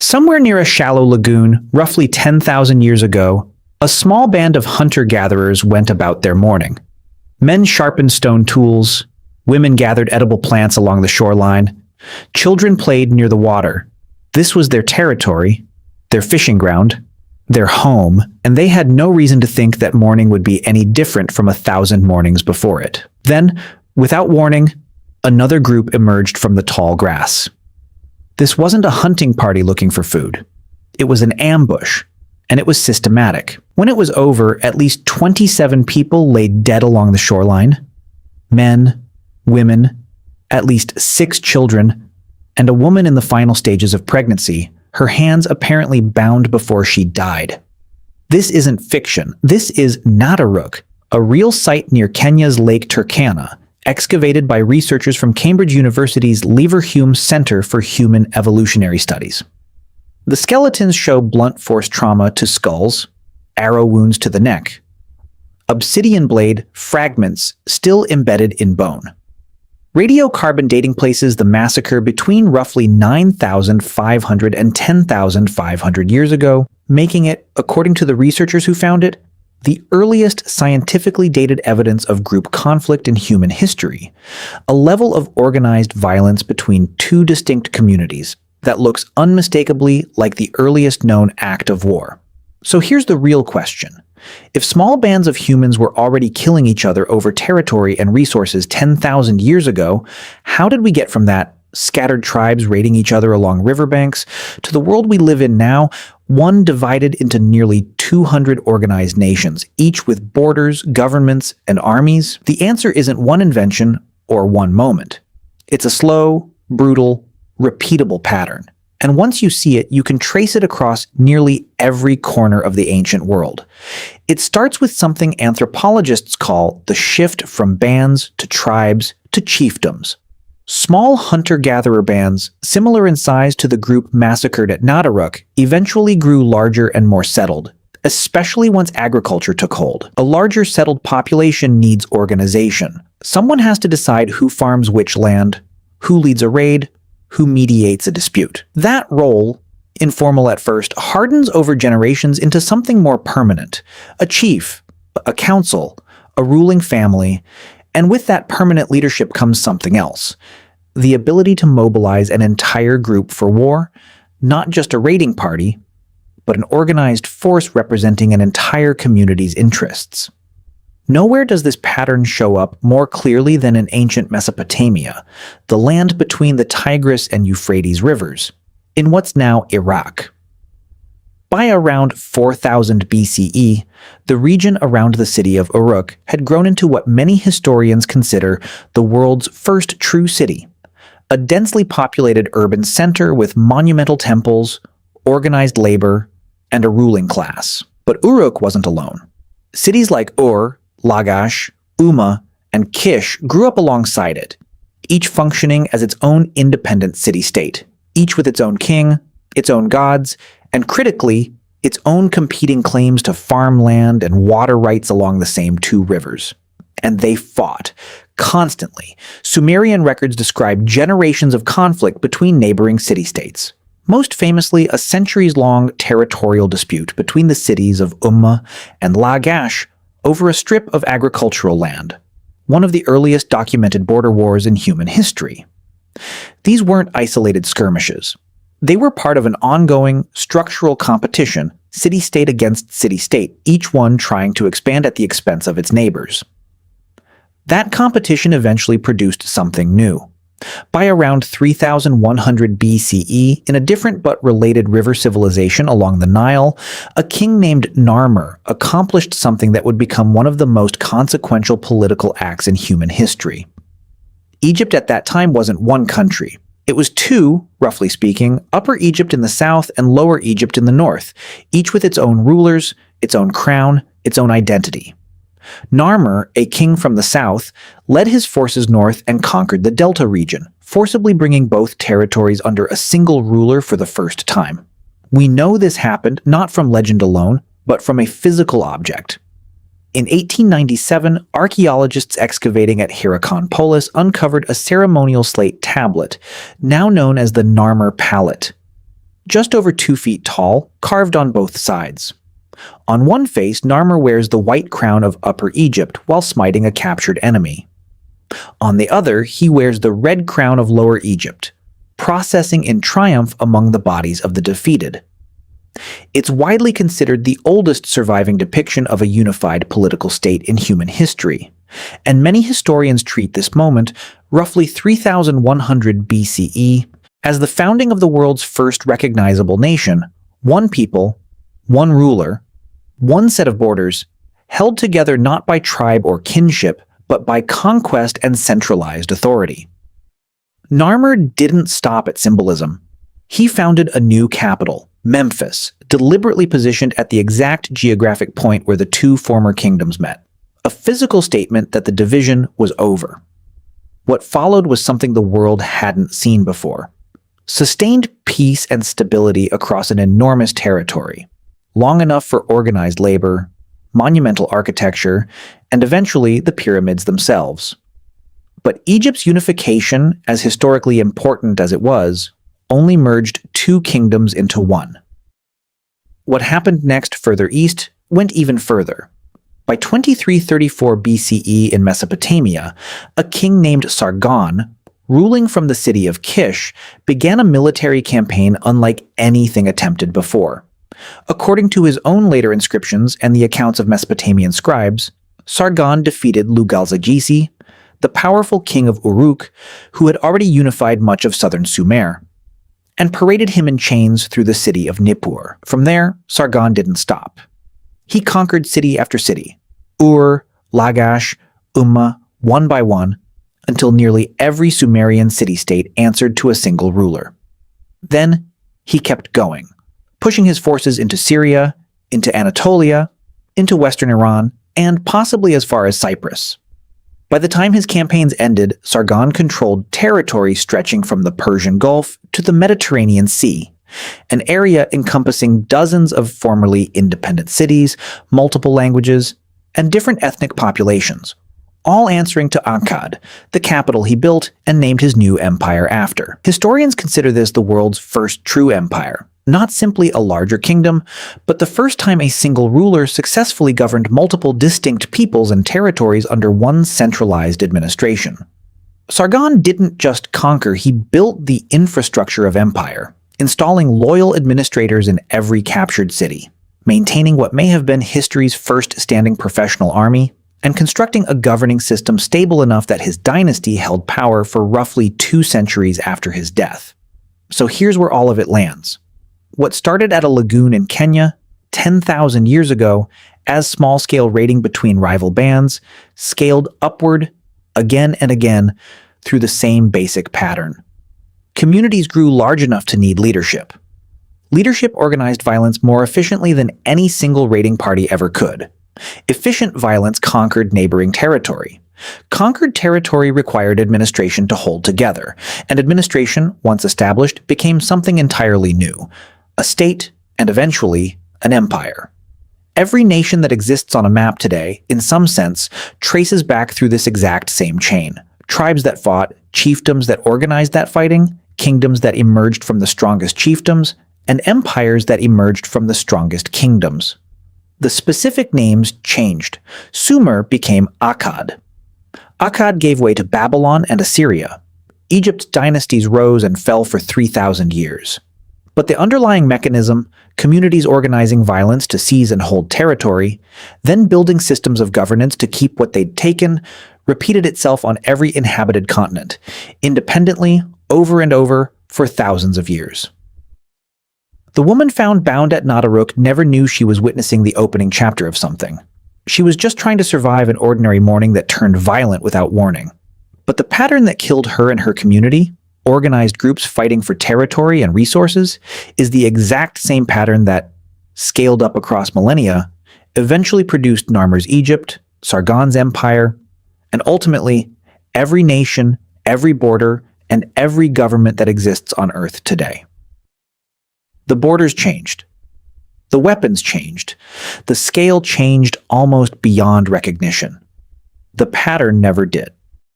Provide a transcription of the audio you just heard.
Somewhere near a shallow lagoon, roughly 10,000 years ago, a small band of hunter-gatherers went about their morning. Men sharpened stone tools, women gathered edible plants along the shoreline, children played near the water. This was their territory, their fishing ground, their home, and they had no reason to think that morning would be any different from 1,000 mornings before it. Then, without warning, another group emerged from the tall grass. This wasn't a hunting party looking for food. It was an ambush, and it was systematic. When it was over, at least 27 people lay dead along the shoreline. Men, women, at least 6 children, and a woman in the final stages of pregnancy, her hands apparently bound before she died. This isn't fiction. This is Nataruk, a real site near Kenya's Lake Turkana, excavated by researchers from Cambridge University's Leverhulme Center for Human Evolutionary Studies. The skeletons show blunt force trauma to skulls, arrow wounds to the neck, obsidian blade fragments still embedded in bone. Radiocarbon dating places the massacre between roughly 9,500 and 10,500 years ago, making it, according to the researchers who found it, the earliest scientifically dated evidence of group conflict in human history, a level of organized violence between 2 distinct communities that looks unmistakably like the earliest known act of war. So here's the real question. If small bands of humans were already killing each other over territory and resources 10,000 years ago, how did we get from that, scattered tribes raiding each other along riverbanks, to the world we live in now, one divided into nearly 200 organized nations, each with borders, governments, and armies? The answer isn't one invention or one moment. It's a slow, brutal, repeatable pattern. And once you see it, you can trace it across nearly every corner of the ancient world. It starts with something anthropologists call the shift from bands to tribes to chiefdoms. Small hunter-gatherer bands, similar in size to the group massacred at Nataruk, eventually grew larger and more settled, especially once agriculture took hold. A larger settled population needs organization. Someone has to decide who farms which land, who leads a raid, who mediates a dispute. That role, informal at first, hardens over generations into something more permanent. A chief, a council, a ruling family, and with that permanent leadership comes something else. The ability to mobilize an entire group for war, not just a raiding party, but an organized force representing an entire community's interests. Nowhere does this pattern show up more clearly than in ancient Mesopotamia, the land between the Tigris and Euphrates rivers, in what's now Iraq. By around 4000 BCE, the region around the city of Uruk had grown into what many historians consider the world's first true city, a densely populated urban center with monumental temples, organized labor, and a ruling class. But Uruk wasn't alone. Cities like Ur, Lagash, Umma, and Kish grew up alongside it, each functioning as its own independent city-state, each with its own king, its own gods, and critically, its own competing claims to farmland and water rights along the same 2 rivers. And they fought, constantly. Sumerian records describe generations of conflict between neighboring city-states. Most famously, a centuries-long territorial dispute between the cities of Umma and Lagash over a strip of agricultural land, one of the earliest documented border wars in human history. These weren't isolated skirmishes. They were part of an ongoing, structural competition, city-state against city-state, each one trying to expand at the expense of its neighbors. That competition eventually produced something new. By around 3100 BCE, in a different but related river civilization along the Nile, a king named Narmer accomplished something that would become one of the most consequential political acts in human history. Egypt at that time wasn't one country. It was 2, roughly speaking, Upper Egypt in the south and Lower Egypt in the north, each with its own rulers, its own crown, its own identity. Narmer, a king from the south, led his forces north and conquered the Delta region, forcibly bringing both territories under a single ruler for the first time. We know this happened not from legend alone, but from a physical object. In 1897, archaeologists excavating at Hierakonpolis uncovered a ceremonial slate tablet, now known as the Narmer Palette. just over 2 feet tall, carved on both sides. On one face, Narmer wears the white crown of Upper Egypt while smiting a captured enemy. On the other, he wears the red crown of Lower Egypt, processing in triumph among the bodies of the defeated. It's widely considered the oldest surviving depiction of a unified political state in human history, and many historians treat this moment, roughly 3100 BCE, as the founding of the world's first recognizable nation, one people, one ruler, one set of borders, held together not by tribe or kinship, but by conquest and centralized authority. Narmer didn't stop at symbolism. He founded a new capital, Memphis, deliberately positioned at the exact geographic point where the two former kingdoms met, a physical statement that the division was over. What followed was something the world hadn't seen before. Sustained peace and stability across an enormous territory, long enough for organized labor, monumental architecture, and eventually the pyramids themselves. But Egypt's unification, as historically important as it was, only merged two kingdoms into one. What happened next further east went even further. By 2334 BCE in Mesopotamia, a king named Sargon, ruling from the city of Kish, began a military campaign unlike anything attempted before. According to his own later inscriptions and the accounts of Mesopotamian scribes, Sargon defeated Lugalzagisi, the powerful king of Uruk, who had already unified much of southern Sumer, and paraded him in chains through the city of Nippur. From there, Sargon didn't stop. He conquered city after city, Ur, Lagash, Umma, one by one, until nearly every Sumerian city-state answered to a single ruler. Then, he kept going, pushing his forces into Syria, into Anatolia, into western Iran, and possibly as far as Cyprus. By the time his campaigns ended, Sargon controlled territory stretching from the Persian Gulf to the Mediterranean Sea, an area encompassing dozens of formerly independent cities, multiple languages, and different ethnic populations, all answering to Akkad, the capital he built and named his new empire after. Historians consider this the world's first true empire, not simply a larger kingdom, but the first time a single ruler successfully governed multiple distinct peoples and territories under one centralized administration. Sargon didn't just conquer, he built the infrastructure of empire, installing loyal administrators in every captured city, maintaining what may have been history's first standing professional army, and constructing a governing system stable enough that his dynasty held power for roughly 2 centuries after his death. So here's where all of it lands. What started at a lagoon in Kenya 10,000 years ago as small-scale raiding between rival bands scaled upward again and again through the same basic pattern. Communities grew large enough to need leadership. Leadership organized violence more efficiently than any single raiding party ever could. Efficient violence conquered neighboring territory. Conquered territory required administration to hold together, and administration, once established, became something entirely new: a state, and eventually, an empire. Every nation that exists on a map today, in some sense, traces back through this exact same chain. Tribes that fought, chiefdoms that organized that fighting, kingdoms that emerged from the strongest chiefdoms, and empires that emerged from the strongest kingdoms. The specific names changed. Sumer became Akkad. Akkad gave way to Babylon and Assyria. Egypt's dynasties rose and fell for 3,000 years. But the underlying mechanism, communities organizing violence to seize and hold territory, then building systems of governance to keep what they'd taken, repeated itself on every inhabited continent, independently, over and over, for thousands of years. The woman found bound at Nataruk never knew she was witnessing the opening chapter of something. She was just trying to survive an ordinary morning that turned violent without warning. But the pattern that killed her and her community, organized groups fighting for territory and resources, is the exact same pattern that, scaled up across millennia, eventually produced Narmer's Egypt, Sargon's empire, and ultimately, every nation, every border, and every government that exists on Earth today. The borders changed. The weapons changed. The scale changed almost beyond recognition. The pattern never did.